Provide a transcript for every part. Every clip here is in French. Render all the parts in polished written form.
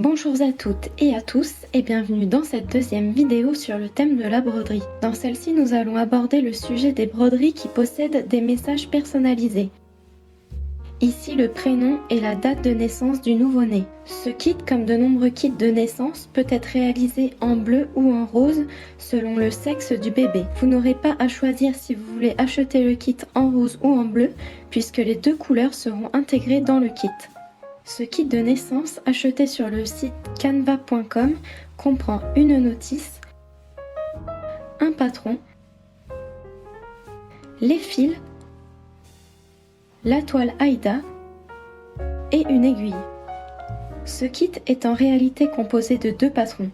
Bonjour à toutes et à tous et bienvenue dans cette deuxième vidéo sur le thème de la broderie. Dans celle-ci, nous allons aborder le sujet des broderies qui possèdent des messages personnalisés. Ici, le prénom et la date de naissance du nouveau-né. Ce kit, comme de nombreux kits de naissance, peut être réalisé en bleu ou en rose selon le sexe du bébé. Vous n'aurez pas à choisir si vous voulez acheter le kit en rose ou en bleu, puisque les deux couleurs seront intégrées dans le kit. Ce kit de naissance acheté sur le site canva.com comprend une notice, un patron, les fils, la toile Aïda et une aiguille. Ce kit est en réalité composé de deux patrons.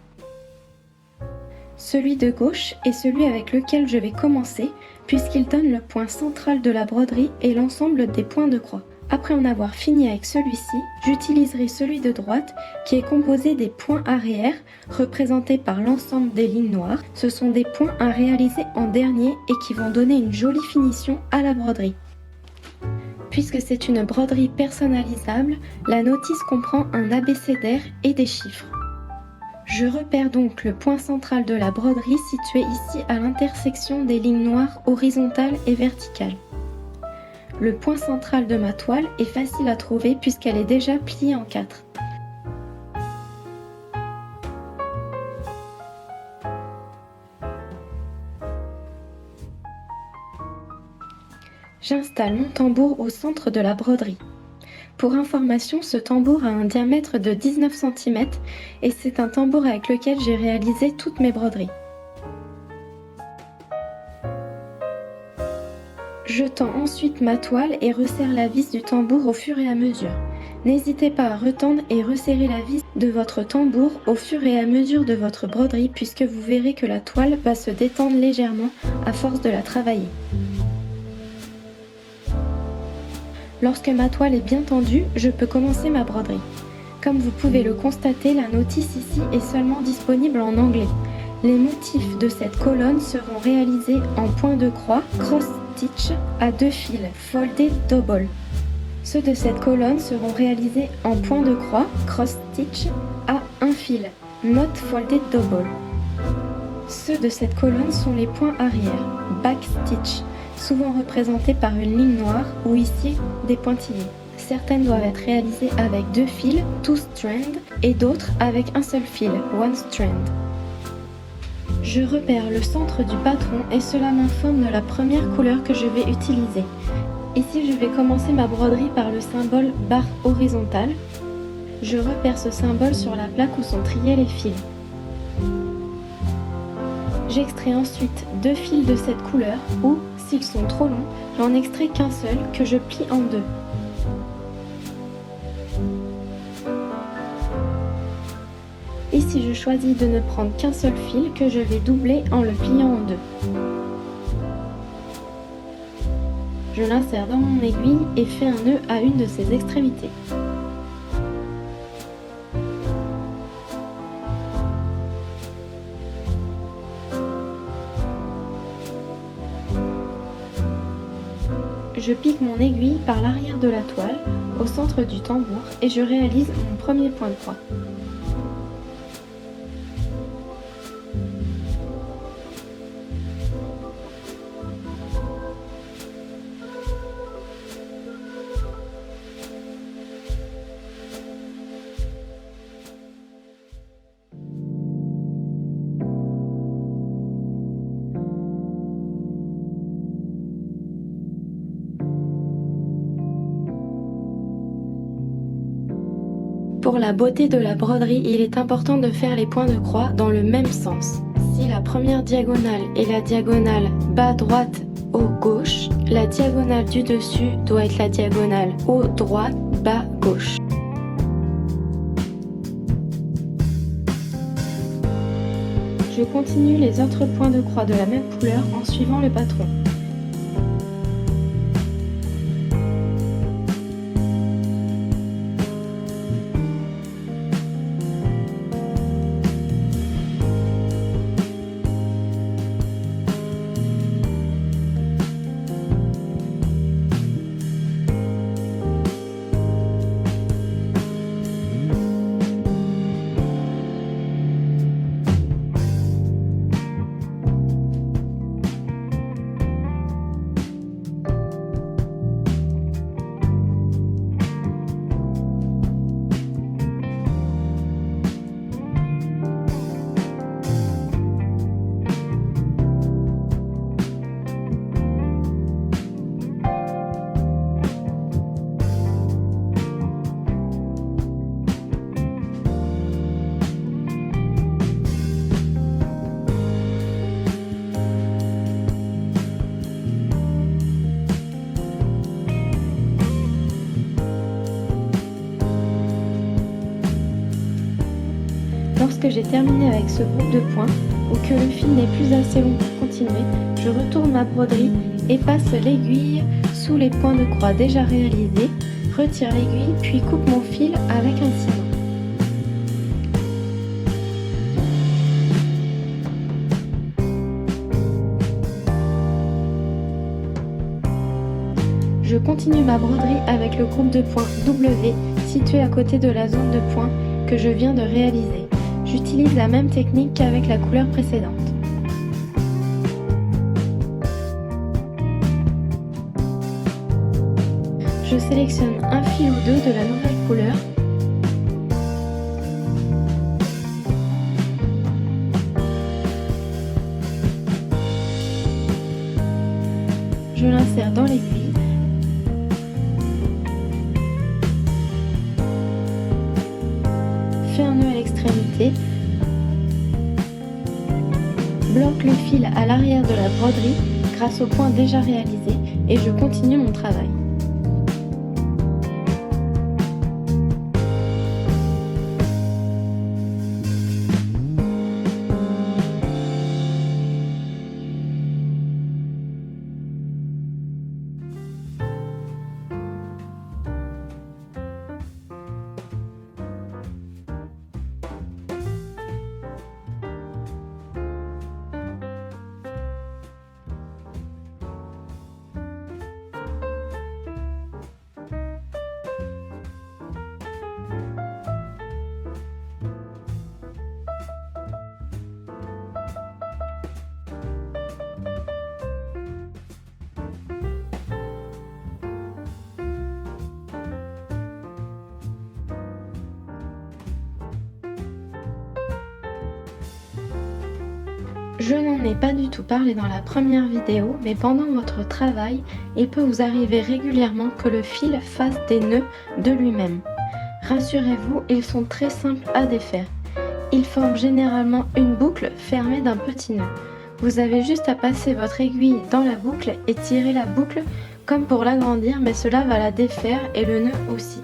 Celui de gauche est celui avec lequel je vais commencer puisqu'il donne le point central de la broderie et l'ensemble des points de croix. Après en avoir fini avec celui-ci, j'utiliserai celui de droite qui est composé des points arrière représentés par l'ensemble des lignes noires. Ce sont des points à réaliser en dernier et qui vont donner une jolie finition à la broderie. Puisque c'est une broderie personnalisable, la notice comprend un abécédaire et des chiffres. Je repère donc le point central de la broderie situé ici à l'intersection des lignes noires horizontales et verticales. Le point central de ma toile est facile à trouver puisqu'elle est déjà pliée en 4. J'installe mon tambour au centre de la broderie. Pour information, ce tambour a un diamètre de 19 cm et c'est un tambour avec lequel j'ai réalisé toutes mes broderies. Je tends ensuite ma toile et resserre la vis du tambour au fur et à mesure. N'hésitez pas à retendre et resserrer la vis de votre tambour au fur et à mesure de votre broderie puisque vous verrez que la toile va se détendre légèrement à force de la travailler. Lorsque ma toile est bien tendue, je peux commencer ma broderie. Comme vous pouvez le constater, la notice ici est seulement disponible en anglais. Les motifs de cette colonne seront réalisés en point de croix, cross stitch à 2 fils, folded double. Ceux de cette colonne seront réalisés en point de croix, cross stitch à 1 fil, not folded double. Ceux de cette colonne sont les points arrière, back stitch, souvent représentés par une ligne noire ou ici des pointillés. Certaines doivent être réalisées avec 2 fils, 2 strand, et d'autres avec un seul fil, 1 strand. Je repère le centre du patron et cela m'informe de la première couleur que je vais utiliser. Ici, je vais commencer ma broderie par le symbole barre horizontale. Je repère ce symbole sur la plaque où sont triés les fils. J'extrais ensuite 2 fils de cette couleur ou, s'ils sont trop longs, j'en extrais qu'un seul que je plie en 2. Ici, je choisis de ne prendre qu'un seul fil que je vais doubler en le pliant en 2. Je l'insère dans mon aiguille et fais un nœud à une de ses extrémités. Je pique mon aiguille par l'arrière de la toile, au centre du tambour, et je réalise mon premier point de croix. Pour la beauté de la broderie, il est important de faire les points de croix dans le même sens. Si la première diagonale est la diagonale bas droite haut gauche, la diagonale du dessus doit être la diagonale haut droite bas gauche. Je continue les autres points de croix de la même couleur en suivant le patron. Lorsque j'ai terminé avec ce groupe de points, ou que le fil n'est plus assez long pour continuer, je retourne ma broderie et passe l'aiguille sous les points de croix déjà réalisés, retire l'aiguille puis coupe mon fil avec un ciseau. Je continue ma broderie avec le groupe de points W situé à côté de la zone de points que je viens de réaliser. J'utilise la même technique qu'avec la couleur précédente. Je sélectionne un fil ou deux de la nouvelle couleur. Je l'insère dans l'aiguille. Fais un nœud à l'extrémité. Bloque le fil à l'arrière de la broderie grâce au point déjà réalisé et je continue mon travail. Je n'en ai pas du tout parlé dans la première vidéo, mais pendant votre travail, il peut vous arriver régulièrement que le fil fasse des nœuds de lui-même. Rassurez-vous, ils sont très simples à défaire. Ils forment généralement une boucle fermée d'un petit nœud. Vous avez juste à passer votre aiguille dans la boucle et tirer la boucle comme pour l'agrandir, mais cela va la défaire et le nœud aussi.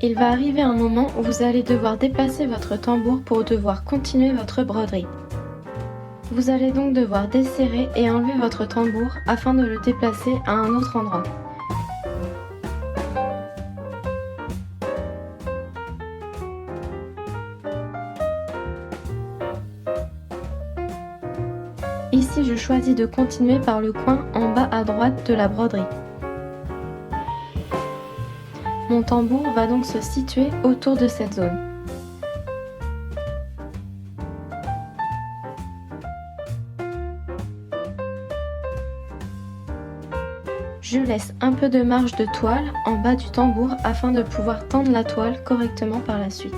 Il va arriver un moment où vous allez devoir déplacer votre tambour pour devoir continuer votre broderie. Vous allez donc devoir desserrer et enlever votre tambour afin de le déplacer à un autre endroit. Ici, je choisis de continuer par le coin en bas à droite de la broderie. Mon tambour va donc se situer autour de cette zone. Je laisse un peu de marge de toile en bas du tambour afin de pouvoir tendre la toile correctement par la suite.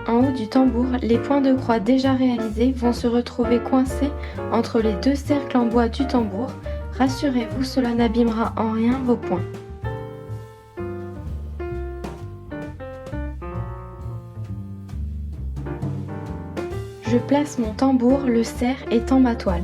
En haut du tambour, les points de croix déjà réalisés vont se retrouver coincés entre les deux cercles en bois du tambour. Rassurez-vous, cela n'abîmera en rien vos points. Je place mon tambour, le serre et tends ma toile.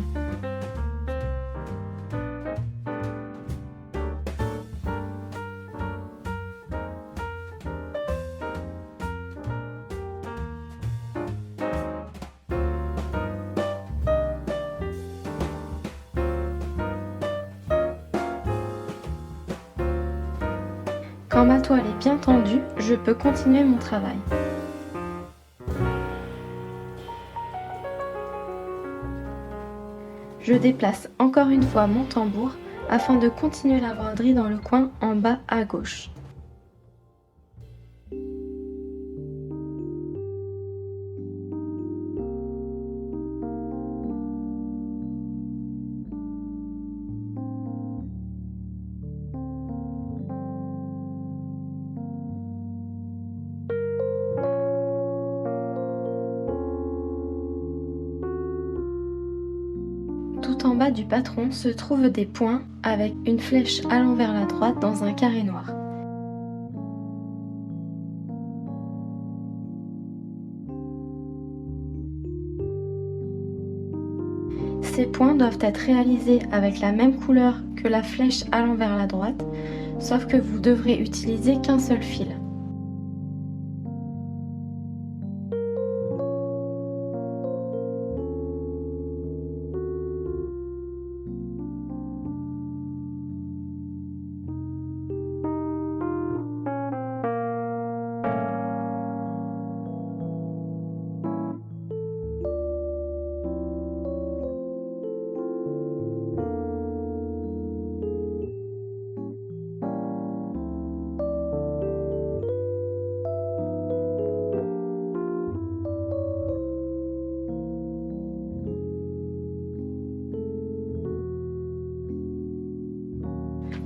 Quand ma toile est bien tendue, je peux continuer mon travail. Je déplace encore une fois mon tambour afin de continuer la broderie dans le coin en bas à gauche. Tout Tout en bas du patron se trouvent des points avec une flèche allant vers la droite dans un carré noir. Ces points doivent être réalisés avec la même couleur que la flèche allant vers la droite, sauf que vous devrez utiliser qu'un seul fil.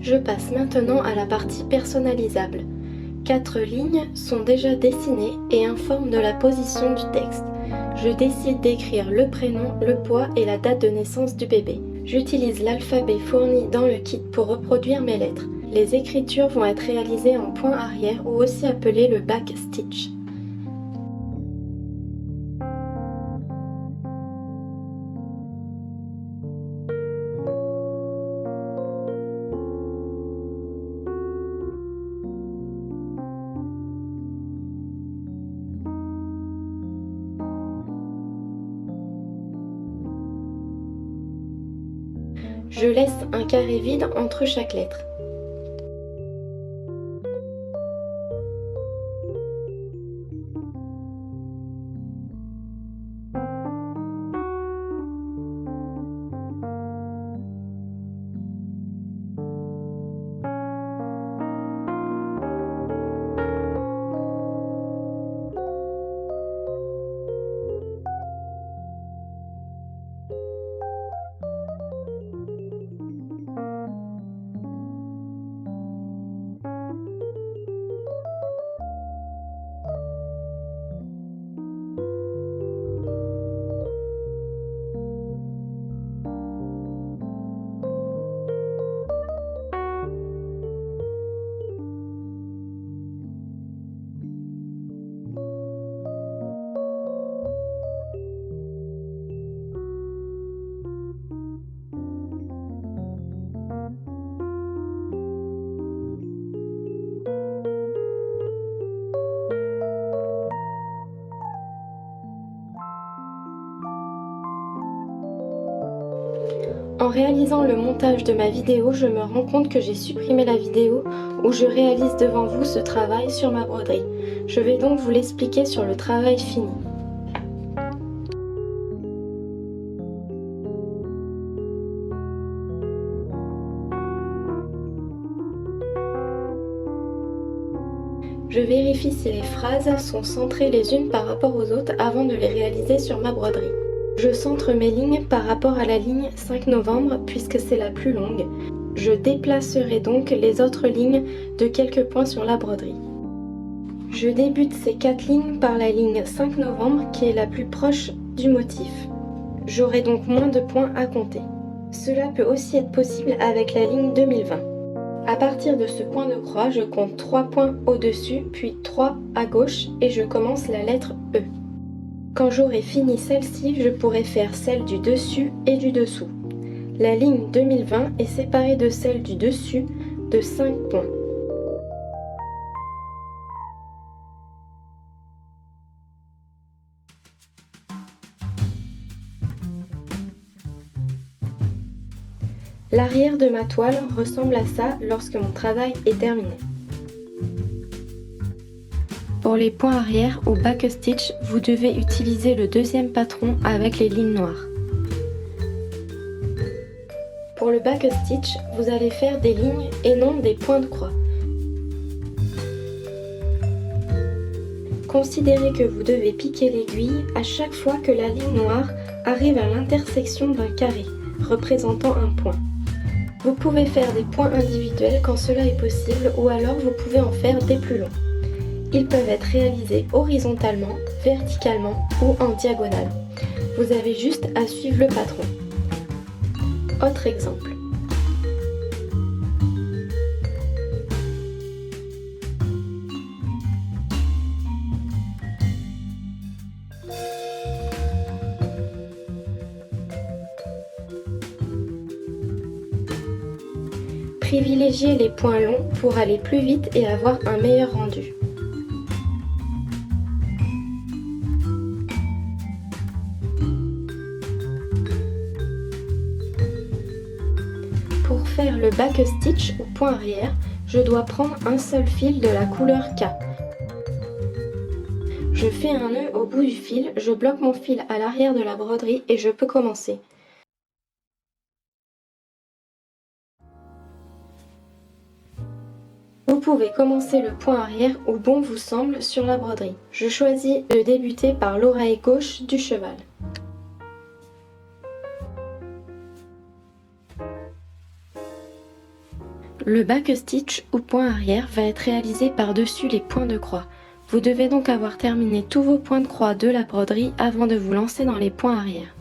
Je passe maintenant à la partie personnalisable. 4 lignes sont déjà dessinées et informent de la position du texte. Je décide d'écrire le prénom, le poids et la date de naissance du bébé. J'utilise l'alphabet fourni dans le kit pour reproduire mes lettres. Les écritures vont être réalisées en point arrière ou aussi appelé le back stitch. Je laisse un carré vide entre chaque lettre. En réalisant le montage de ma vidéo, je me rends compte que j'ai supprimé la vidéo où je réalise devant vous ce travail sur ma broderie. Je vais donc vous l'expliquer sur le travail fini. Je vérifie si les phrases sont centrées les unes par rapport aux autres avant de les réaliser sur ma broderie. Je centre mes lignes par rapport à la ligne 5 novembre puisque c'est la plus longue. Je déplacerai donc les autres lignes de quelques points sur la broderie. Je débute ces 4 lignes par la ligne 5 novembre qui est la plus proche du motif. J'aurai donc moins de points à compter. Cela peut aussi être possible avec la ligne 2020. À partir de ce point de croix, je compte 3 points au-dessus, puis 3 à gauche et je commence la lettre E. Quand j'aurai fini celle-ci, je pourrai faire celle du dessus et du dessous. La ligne 2020 est séparée de celle du dessus de 5 points. L'arrière de ma toile ressemble à ça lorsque mon travail est terminé. Pour les points arrière ou back stitch, vous devez utiliser le deuxième patron avec les lignes noires. Pour le back stitch, vous allez faire des lignes et non des points de croix. Considérez que vous devez piquer l'aiguille à chaque fois que la ligne noire arrive à l'intersection d'un carré, représentant un point. Vous pouvez faire des points individuels quand cela est possible ou alors vous pouvez en faire des plus longs. Ils peuvent être réalisés horizontalement, verticalement ou en diagonale. Vous avez juste à suivre le patron. Autre exemple. Privilégiez les points longs pour aller plus vite et avoir un meilleur rendu. Pour faire le back stitch ou point arrière, je dois prendre un seul fil de la couleur K. Je fais un nœud au bout du fil, je bloque mon fil à l'arrière de la broderie et je peux commencer. Vous pouvez commencer le point arrière où bon vous semble sur la broderie. Je choisis de débuter par l'oreille gauche du cheval. Le back stitch ou point arrière va être réalisé par-dessus les points de croix. Vous devez donc avoir terminé tous vos points de croix de la broderie avant de vous lancer dans les points arrière.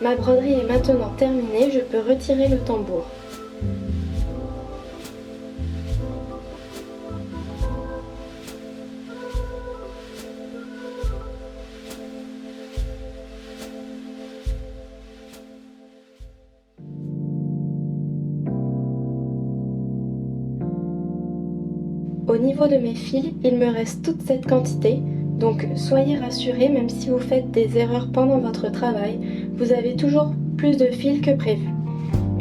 Ma broderie est maintenant terminée, je peux retirer le tambour. Au niveau de mes fils, il me reste toute cette quantité, donc soyez rassurés, même si vous faites des erreurs pendant votre travail, vous avez toujours plus de fils que prévu.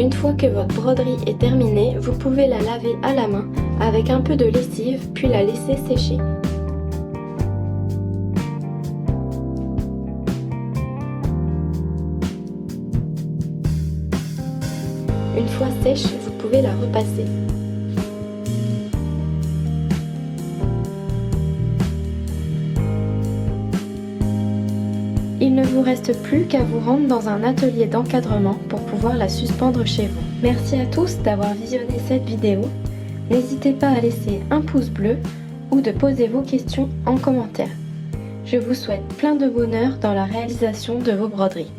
Une fois que votre broderie est terminée, vous pouvez la laver à la main avec un peu de lessive, puis la laisser sécher. Une fois sèche, vous pouvez la repasser. Il ne vous reste plus qu'à vous rendre dans un atelier d'encadrement pour pouvoir la suspendre chez vous. Merci à tous d'avoir visionné cette vidéo. N'hésitez pas à laisser un pouce bleu ou de poser vos questions en commentaire. Je vous souhaite plein de bonheur dans la réalisation de vos broderies.